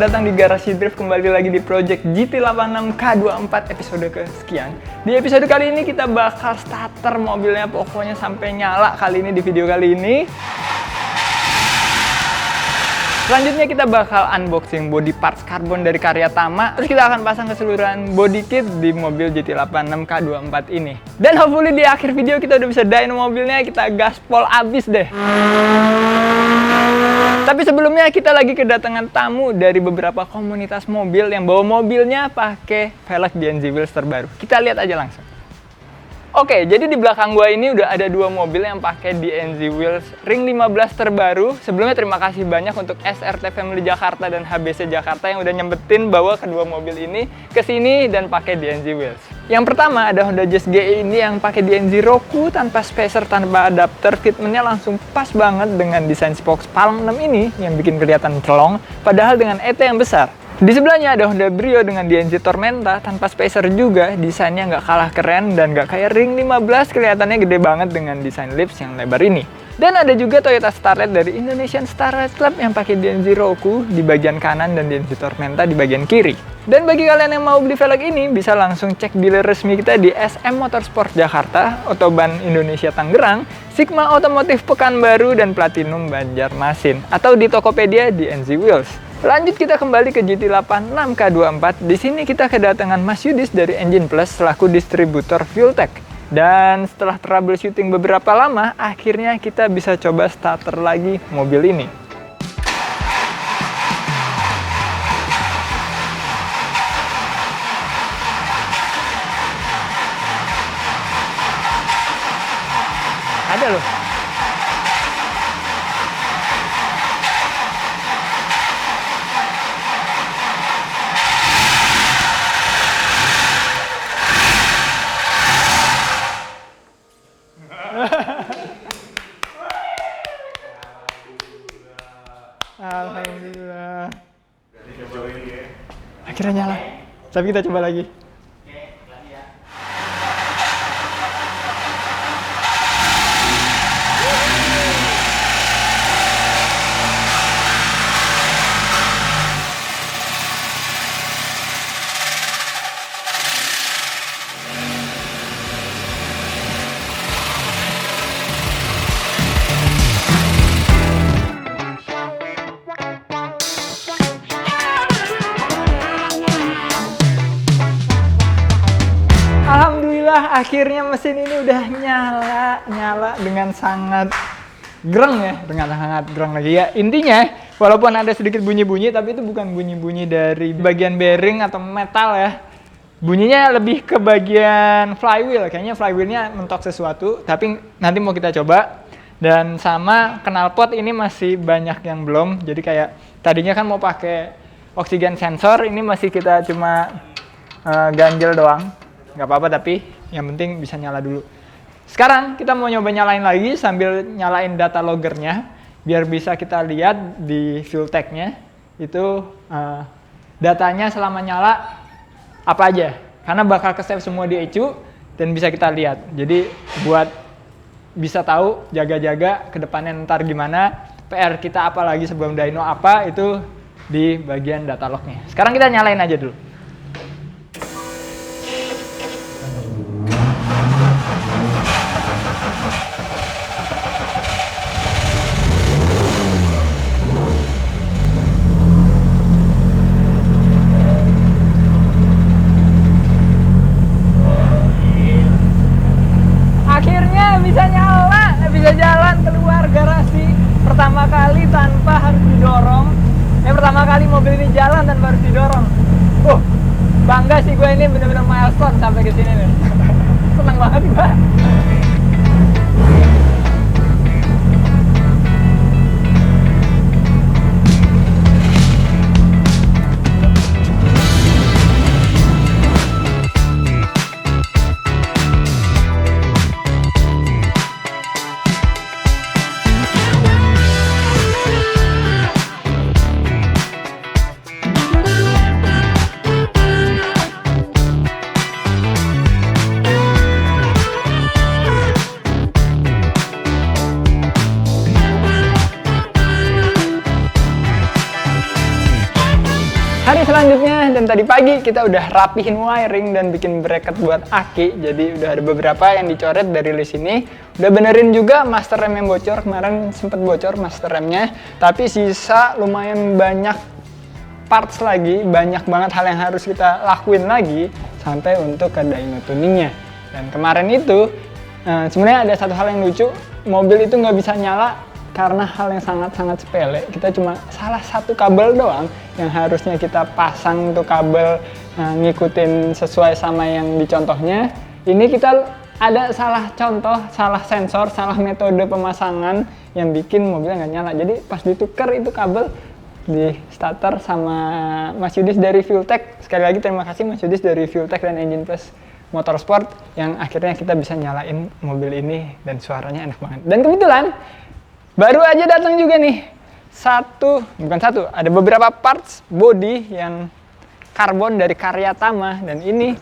selamat datang di Garasi Drift, kembali lagi di Project GT86 K24 episode kesekian. Di episode kali ini kita bakal starter mobilnya pokoknya sampai nyala kali ini di video kali ini. Selanjutnya kita bakal unboxing body parts karbon dari Karya Tama. Terus kita akan pasang keseluruhan body kit di mobil GT86 K24 ini. Dan hopefully di akhir video kita udah bisa dyno mobilnya, kita gaspol abis deh. Tapi sebelumnya kita lagi kedatangan tamu dari beberapa komunitas mobil yang bawa mobilnya pakai velg DNZ wheels terbaru. Kita lihat aja langsung. Oke, jadi di belakang gua ini udah ada dua mobil yang pakai DNZ wheels ring 15 terbaru. Sebelumnya terima kasih banyak untuk SRT Family Jakarta dan HBC Jakarta yang udah nyempetin bawa kedua mobil ini ke sini dan pakai DNZ wheels. Yang pertama ada Honda Jazz GE ini yang pakai DNZ Roku tanpa spacer, tanpa adapter. Fitmentnya langsung pas banget dengan desain spokes Palm 6 ini yang bikin kelihatan celong, padahal dengan ET yang besar. Di sebelahnya ada Honda Brio dengan DNZ Tormenta tanpa spacer juga, desainnya nggak kalah keren dan nggak kayak ring 15, kelihatannya gede banget dengan desain lips yang lebar ini. Dan ada juga Toyota Starlet dari Indonesian Starlet Club yang pakai DNZ Roku di bagian kanan dan DNZ Tormenta di bagian kiri. Dan bagi kalian yang mau beli velg ini, bisa langsung cek dealer resmi kita di SM Motorsport Jakarta, Otoban Indonesia Tangerang, Sigma Otomotif Pekanbaru, dan Platinum Banjarmasin, atau di Tokopedia DNZ Wheels. Lanjut kita kembali ke GT86 K24. Di sini kita kedatangan Mas Yudis dari Engine Plus selaku distributor Fueltech. Dan setelah troubleshooting beberapa lama, akhirnya kita bisa coba starter lagi mobil ini. Ada loh. Alhamdulillah. Akhirnya nyala. Tapi kita coba lagi. Alhamdulillah akhirnya mesin ini udah nyala dengan sangat gereng ya, dengan sangat gereng lagi ya. Intinya walaupun ada sedikit bunyi-bunyi, tapi itu bukan bunyi-bunyi dari bagian bearing atau metal ya. Bunyinya lebih ke bagian flywheel, kayaknya flywheelnya mentok sesuatu, tapi nanti mau kita coba. Dan sama knalpot ini masih banyak yang belum, jadi kayak tadinya kan mau pakai oksigen sensor, ini masih kita cuma ganjel doang. Nggak apa-apa, tapi yang penting bisa nyala dulu. Sekarang kita mau nyoba nyalain lagi sambil nyalain data loggernya, biar bisa kita lihat di Fueltech-nya itu datanya selama nyala apa aja, karena bakal ke-save semua di ECU dan bisa kita lihat. Jadi buat bisa tahu jaga-jaga ke depannya ntar gimana, PR kita apa lagi sebelum dyno apa, itu di bagian data lognya. Sekarang kita nyalain aja dulu. Bisa nyala, bisa jalan keluar garasi pertama kali tanpa harus didorong. Pertama kali mobil ini jalan tanpa harus didorong. Bangga sih gue, ini bener-bener milestone sampai ke sini nih. Senang banget gue. Hari selanjutnya dan tadi pagi kita udah rapihin wiring dan bikin bracket buat aki. Jadi udah ada beberapa yang dicoret dari list ini. Udah benerin juga master rem yang bocor, kemarin sempet bocor master remnya. Tapi sisa lumayan banyak parts lagi, banyak banget hal yang harus kita lakuin lagi sampai untuk ke dyno tuningnya. Dan kemarin itu sebenarnya ada satu hal yang lucu, mobil itu nggak bisa nyala karena hal yang sangat-sangat sepele. Kita cuma salah satu kabel doang yang harusnya kita pasang untuk kabel ngikutin sesuai sama yang dicontohnya. Ini kita ada salah contoh, salah sensor, salah metode pemasangan yang bikin mobilnya nggak nyala. Jadi pas ditukar itu kabel di starter sama Mas Yudis dari Fueltech. Sekali lagi terima kasih Mas Yudis dari Fueltech dan Engine Plus Motorsport yang akhirnya kita bisa nyalain mobil ini dan suaranya enak banget. Dan kebetulan baru aja datang juga nih ada beberapa parts body yang karbon dari Karyatama dan ini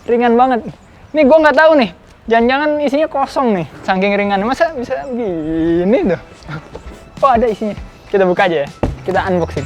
ringan banget. Nih gue nggak tahu nih, jangan-jangan isinya kosong nih, saking ringan. Masa bisa begini tuh? Oh ada isinya. Kita buka aja ya, kita unboxing.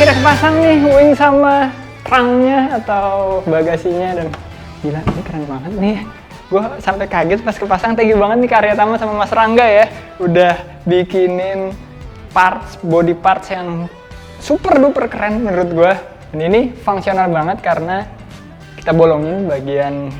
Akhirnya kepasang nih wing sama trunknya atau bagasinya dan gila ini keren banget nih. Gue sampai kaget pas kepasang, thank you banget nih Karyatama sama Mas Rangga ya udah bikinin body parts yang super duper keren menurut gue. Dan ini fungsional banget karena kita bolongin bagian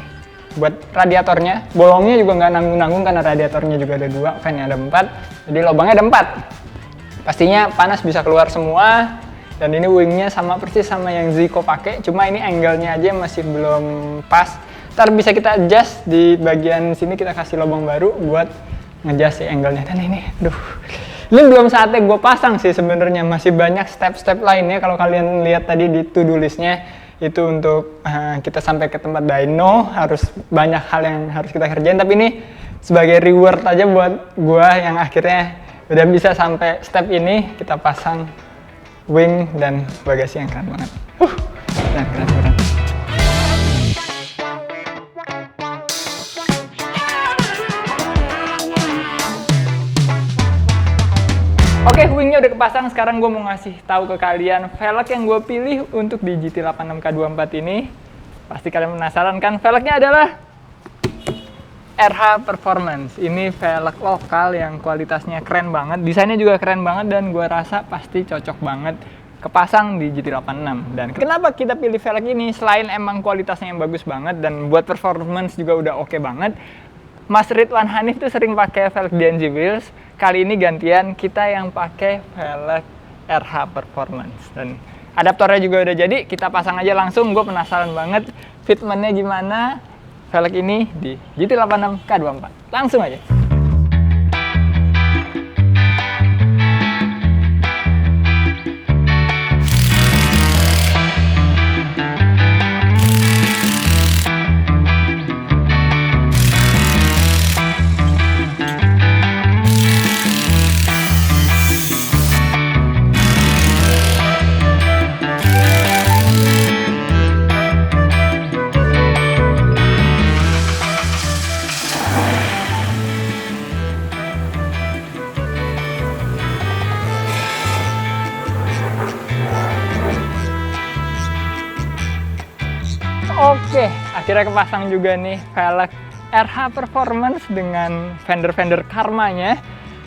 buat radiatornya. Bolongnya juga nggak nanggung-nanggung karena radiatornya juga ada 2, fan ada 4, jadi lubangnya ada 4. Pastinya panas bisa keluar semua. Dan ini wingnya sama persis sama yang Zico pakai, cuma ini angle-nya aja masih belum pas. Ntar bisa kita adjust di bagian sini, kita kasih lubang baru buat nge-adjust si angle-nya. Dan ini, ini belum saatnya gue pasang sih sebenarnya, masih banyak step-step lainnya. Kalau kalian lihat tadi di to-do list-nya, itu untuk kita sampai ke tempat dyno, harus banyak hal yang harus kita kerjain. Tapi ini sebagai reward aja buat gue yang akhirnya udah bisa sampai step ini, kita pasang wing dan bagasi yang keren banget. Keren. Oke, wingnya udah kepasang. Sekarang gue mau ngasih tahu ke kalian velg yang gue pilih untuk di GT86K24 ini. Pasti kalian penasaran kan? Velgnya adalah RH Performance. Ini velg lokal yang kualitasnya keren banget, desainnya juga keren banget, dan gue rasa pasti cocok banget kepasang di GT86. Dan kenapa kita pilih velg ini? Selain emang kualitasnya yang bagus banget dan buat performance juga udah oke banget, Mas Ridwan Hanif tuh sering pakai velg DNG Wheels. Kali ini gantian kita yang pakai velg RH Performance. Dan adaptornya juga udah jadi, kita pasang aja langsung. Gue penasaran banget fitmentnya gimana velg ini di GT86K24. Langsung aja. Oke, akhirnya kepasang juga nih velg RH Performance dengan fender Karmanya.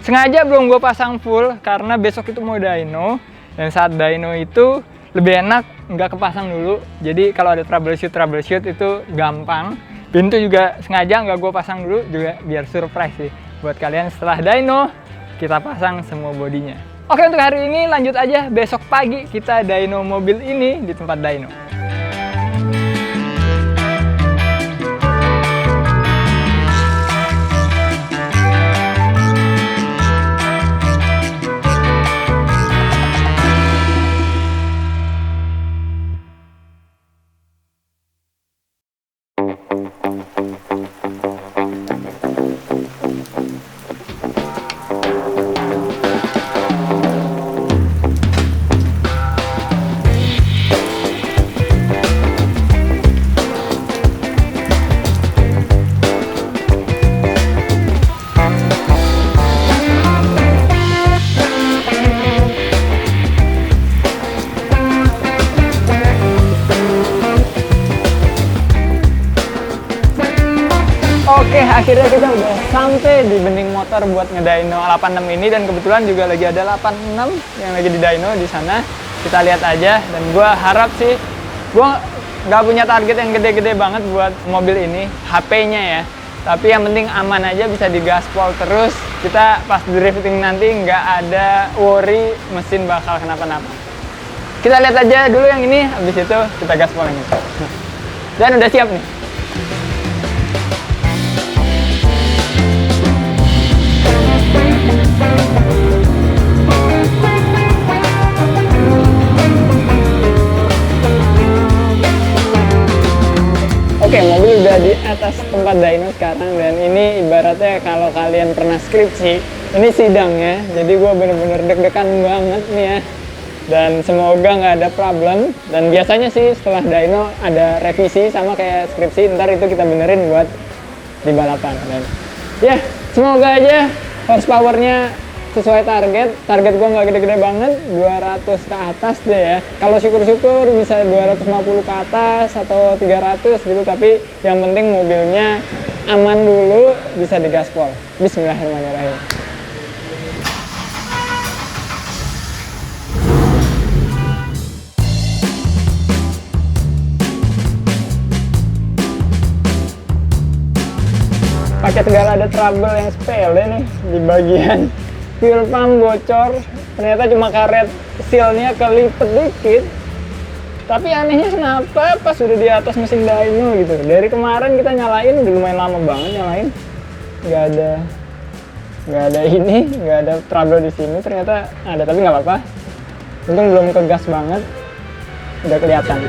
Sengaja belum gue pasang full karena besok itu mau dyno, dan saat dyno itu lebih enak nggak kepasang dulu. Jadi kalau ada troubleshoot itu gampang. Pintu juga sengaja nggak gue pasang dulu juga biar surprise sih buat kalian. Setelah dyno kita pasang semua bodinya. Oke, untuk hari ini lanjut aja. Besok pagi kita dyno mobil ini di tempat dyno. Oke, akhirnya kita udah sampai di bening motor buat ngedyno 86 ini, dan kebetulan juga lagi ada 86 yang lagi di dyno di sana. Kita lihat aja, dan gue harap sih, gue nggak punya target yang gede-gede banget buat mobil ini, HP-nya ya. Tapi yang penting aman aja, bisa digaspol terus. Kita pas drifting nanti nggak ada worry mesin bakal kenapa-napa. Kita lihat aja dulu yang ini, habis itu kita gaspol yang itu. Dan udah siap nih. Oke, mobil udah di atas tempat dyno sekarang, dan ini ibaratnya kalau kalian pernah skripsi, ini sidang ya. Jadi gue bener-bener deg-degan banget nih ya. Dan semoga nggak ada problem. Dan biasanya sih setelah dyno ada revisi sama kayak skripsi, ntar itu kita benerin buat di balapan. Dan ya, semoga aja horsepower-nya sesuai target. Target gue nggak gede-gede banget, 200 ke atas deh ya. Kalau syukur-syukur bisa 250 ke atas atau 300 gitu, tapi yang penting mobilnya aman dulu, bisa digaspol. Bismillahirrahmanirrahim. Pakai segala ada trouble yang sepele nih di bagian fuel pump bocor, ternyata cuma karet sealnya kelipet dikit. Tapi anehnya kenapa pas udah di atas mesin dyno gitu. Dari kemarin kita nyalain udah lumayan lama banget nyalain, nggak ada ini, nggak ada trouble di sini. Ternyata ada, tapi nggak apa-apa. Untung belum kegas banget, udah kelihatan.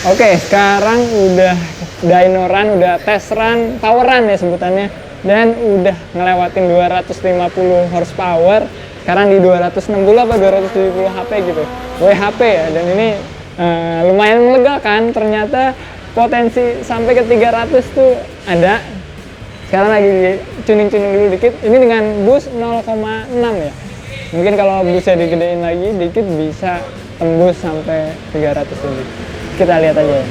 Oke, sekarang udah dyno run, udah test run, power run ya sebutannya, dan udah ngelewatin 250 horsepower. Sekarang di 260 apa 270 HP gitu, WHP ya. Dan ini lumayan melegakan, ternyata potensi sampai ke 300 tuh ada. Sekarang lagi tuning-tuning dulu dikit, ini dengan boost 0,6 ya. Mungkin kalau boostnya digedein lagi dikit bisa tembus sampai 300 lebih. Kita lihat aja ya.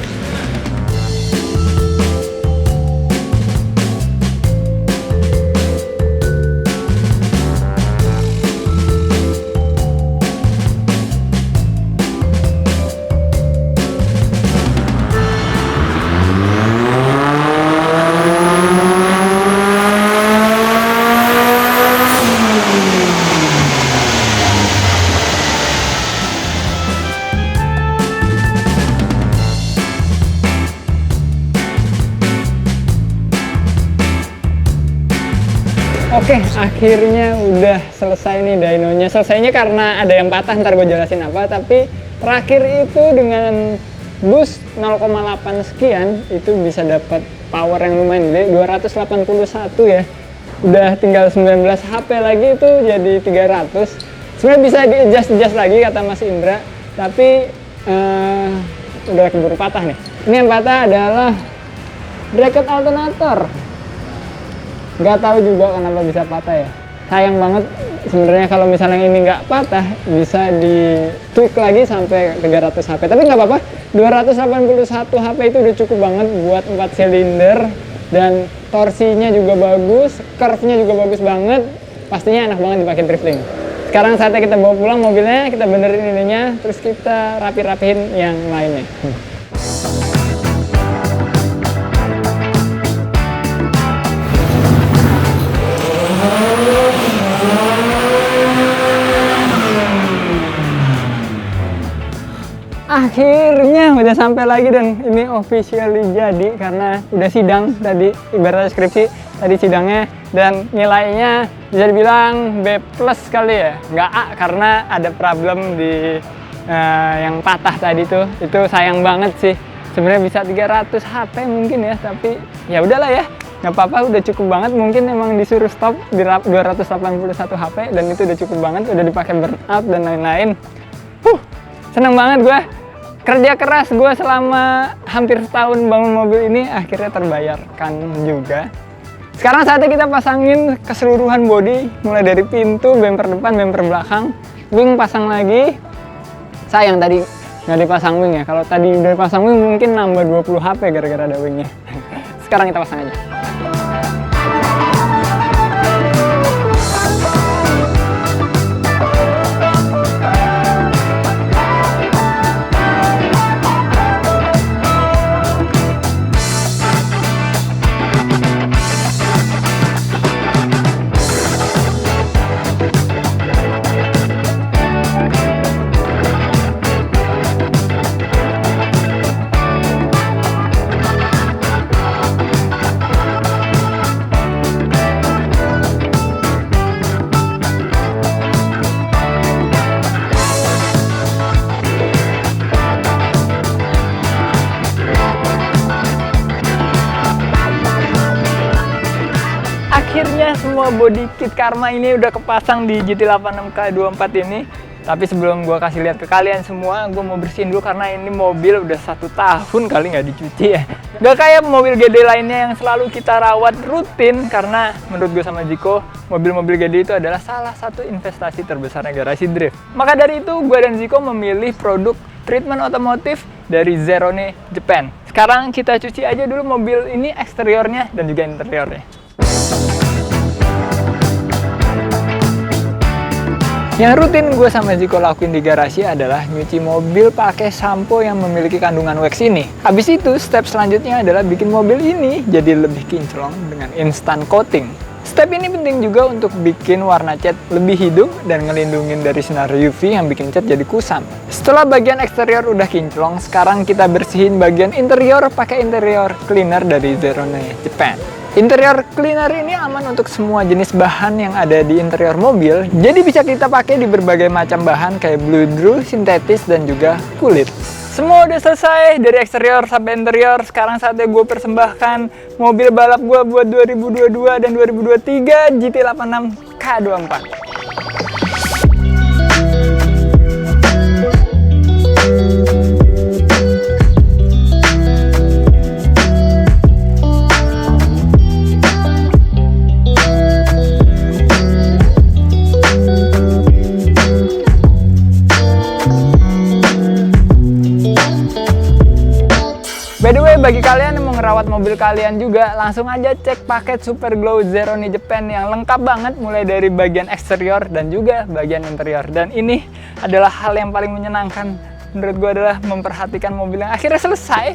Oke, akhirnya udah selesai nih dynonya. Selesainya karena ada yang patah, ntar gue jelasin apa. Tapi terakhir itu dengan boost 0,8 sekian, itu bisa dapat power yang lumayan gede, 281 ya. Udah tinggal 19 HP lagi itu jadi 300. Sebenarnya bisa di-adjust lagi kata Mas Indra, tapi udah keburu patah nih. Ini yang patah adalah bracket alternator. Nggak tahu juga kenapa bisa patah ya. Sayang banget sebenarnya kalau misalnya ini nggak patah, bisa di tweak lagi sampai 300 HP. Tapi nggak apa-apa, 281 HP itu udah cukup banget buat 4 silinder. Dan torsinya juga bagus, curve-nya juga bagus banget. Pastinya enak banget dipakai drifting. Sekarang saatnya kita bawa pulang mobilnya, kita benerin ininya, terus kita rapi-rapihin yang lainnya. Akhirnya udah sampai lagi dan ini officially jadi karena udah sidang tadi, ibaratnya skripsi tadi sidangnya, dan nilainya bisa dibilang B+ kali ya, nggak A karena ada problem di yang patah tadi tuh. Itu sayang banget sih, sebenarnya bisa 300 HP mungkin ya, tapi ya udahlah ya, nggak apa-apa, udah cukup banget. Mungkin emang disuruh stop di 281 HP dan itu udah cukup banget, udah dipakai burnout dan lain-lain. Seneng banget gue. Kerja keras gue selama hampir setahun bangun mobil ini akhirnya terbayarkan juga. Sekarang saatnya kita pasangin keseluruhan bodi, mulai dari pintu, bumper depan, bumper belakang. Wing pasang lagi. Sayang tadi nggak dipasang wing ya. Kalau tadi udah dipasang wing mungkin nambah 20 HP gara-gara ada wingnya. Sekarang kita pasang aja. Akhirnya semua body kit Karma ini udah kepasang di GT86K24 ini. Tapi sebelum gue kasih lihat ke kalian semua, gue mau bersihin dulu karena ini mobil udah 1 tahun kali nggak dicuci ya. Gak kayak mobil GD lainnya yang selalu kita rawat rutin, karena menurut gue sama Jiko, mobil-mobil GD itu adalah salah satu investasi terbesarnya garasi drift. Maka dari itu, gue dan Jiko memilih produk treatment otomotif dari Zerone Japan. Sekarang kita cuci aja dulu mobil ini, eksteriornya dan juga interiornya. Yang rutin gue sama Jiko lakuin di garasi adalah nyuci mobil pakai sampo yang memiliki kandungan wax ini. Habis itu, step selanjutnya adalah bikin mobil ini jadi lebih kinclong dengan instant coating. Step ini penting juga untuk bikin warna cat lebih hidup dan ngelindungin dari sinar UV yang bikin cat jadi kusam. Setelah bagian eksterior udah kinclong, sekarang kita bersihin bagian interior pakai interior cleaner dari Zerone Japan. Interior cleaner ini aman untuk semua jenis bahan yang ada di interior mobil, jadi bisa kita pakai di berbagai macam bahan kayak bludru, sintetis, dan juga kulit. Semua udah selesai, dari eksterior sampai interior. Sekarang saatnya gue persembahkan mobil balap gue buat 2022 dan 2023 GT86 K24. By the way, bagi kalian yang mau ngerawat mobil kalian juga, langsung aja cek paket Super Glow Zerone Japan yang lengkap banget, mulai dari bagian eksterior dan juga bagian interior. Dan ini adalah hal yang paling menyenangkan menurut gue, adalah memperhatikan mobil yang akhirnya selesai.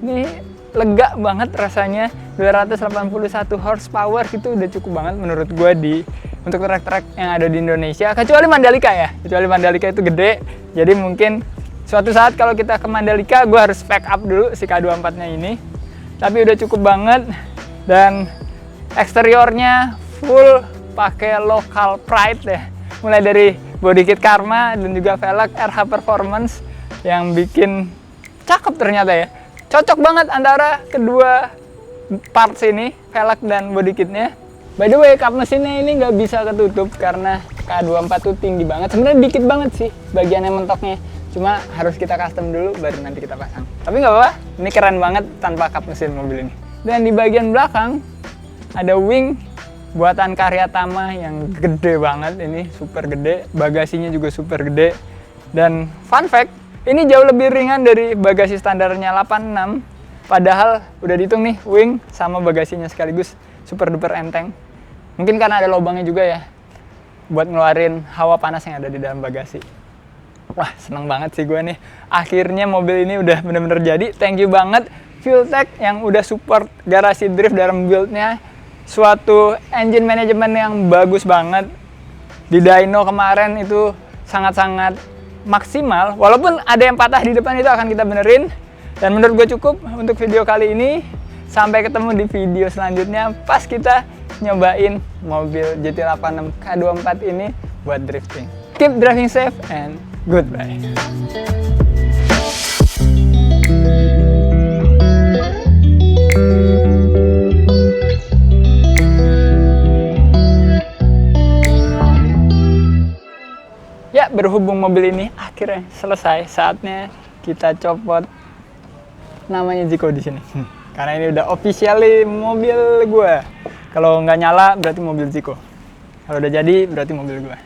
Ini lega banget rasanya, 281 horsepower itu udah cukup banget menurut gue untuk trek-trek yang ada di Indonesia. Kecuali Mandalika ya, kecuali Mandalika itu gede, jadi mungkin suatu saat kalau kita ke Mandalika, gue harus pack up dulu si K24-nya ini. Tapi udah cukup banget. Dan eksteriornya full pakai local pride ya. Mulai dari body kit Karma dan juga velg RH Performance yang bikin cakep ternyata ya. Cocok banget antara kedua parts ini, velg dan body kitnya. By the way, kap mesinnya ini nggak bisa ketutup karena K24 tuh tinggi banget. Sebenarnya dikit banget sih bagian yang mentoknya. Cuma harus kita custom dulu baru nanti kita pasang. Tapi nggak apa-apa, ini keren banget tanpa kap mesin mobil ini. Dan di bagian belakang ada wing buatan Karya Tama yang gede banget, ini super gede. Bagasinya juga super gede. Dan fun fact, ini jauh lebih ringan dari bagasi standarnya 86. Padahal udah dihitung nih, wing sama bagasinya sekaligus super duper enteng. Mungkin karena ada lubangnya juga ya, buat ngeluarin hawa panas yang ada di dalam bagasi. Wah, seneng banget sih gue nih. Akhirnya mobil ini udah bener-bener jadi. Thank you banget Fueltech yang udah support Garasi Drift dalam build-nya. Suatu engine management yang bagus banget. Di dyno kemarin itu sangat-sangat maksimal. Walaupun ada yang patah di depan itu akan kita benerin. Dan menurut gue cukup untuk video kali ini. Sampai ketemu di video selanjutnya pas kita nyobain mobil GT86 K24 ini buat drifting. Keep driving safe and goodbye. Ya, berhubung mobil ini akhirnya selesai, saatnya kita copot namanya Zico di sini. Karena ini udah officially mobil gue. Kalau nggak nyala berarti mobil Zico. Kalau udah jadi berarti mobil gue.